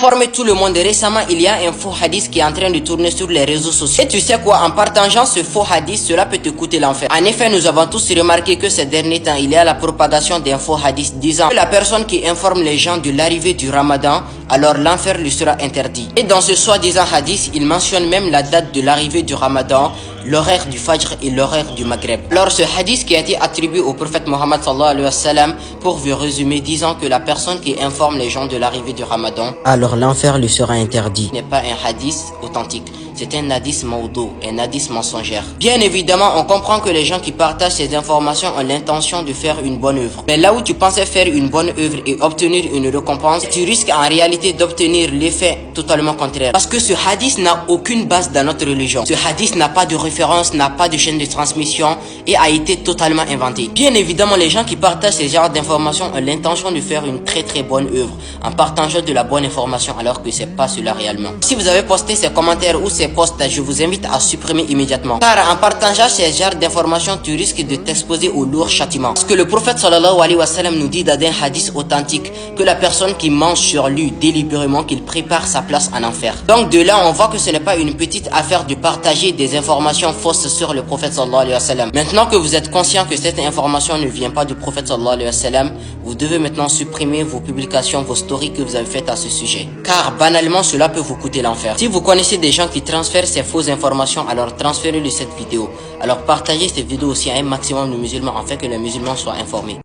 informer tout le monde, récemment il y a un faux hadith qui est en train de tourner sur les réseaux sociaux. Et tu sais quoi, en partageant ce faux hadith, cela peut te coûter l'enfer. En effet, nous avons tous remarqué que ces derniers temps, il y a la propagation d'un faux hadith disant que la personne qui informe les gens de l'arrivée du Ramadan, alors l'enfer lui sera interdit. Et dans ce soi-disant hadith, il mentionne même la date de l'arrivée du Ramadan, l'horaire du Fajr et l'horaire du Maghreb. Alors ce hadith qui a été attribué au prophète Mohammed sallallahu alayhi wa sallam, pour vous résumer, disant que la personne qui informe les gens de l'arrivée du Ramadan, alors l'enfer lui sera interdit, n'est pas un hadith authentique. C'est un hadith maudou, un hadith mensongère. Bien évidemment, on comprend que les gens qui partagent ces informations ont l'intention de faire une bonne œuvre. Mais là où tu pensais faire une bonne œuvre et obtenir une récompense, tu risques en réalité d'obtenir l'effet totalement contraire. Parce que ce hadith n'a aucune base dans notre religion. Ce hadith n'a pas de référence, n'a pas de chaîne de transmission et a été totalement inventé. Bien évidemment, les gens qui partagent ces genres d'informations ont l'intention de faire une très bonne œuvre en partageant de la bonne information alors que c'est pas cela réellement. Si vous avez posté ces commentaires ou ces posts, je vous invite à supprimer immédiatement. Car en partageant ces genres d'informations, tu risques de t'exposer au lourd châtiment. Parce que le prophète sallallahu alayhi wa sallam nous dit dans un hadith authentique que la personne qui ment sur lui délibérément, qu'il prépare sa place en enfer. Donc de là, on voit que ce n'est pas une petite affaire de partager des informations fausses sur le prophète sallallahu alayhi wa sallam. Maintenant que vous êtes conscient que cette information ne vient pas du prophète sallallahu alayhi wa sallam, vous devez maintenant supprimer vos publications, vos stories que vous avez faites à ce sujet. Car banalement, cela peut vous coûter l'enfer. Si vous connaissez des gens qui transfèrent ces fausses informations, alors transférez-lui cette vidéo. Alors partagez cette vidéo aussi à un maximum de musulmans afin que les musulmans soient informés.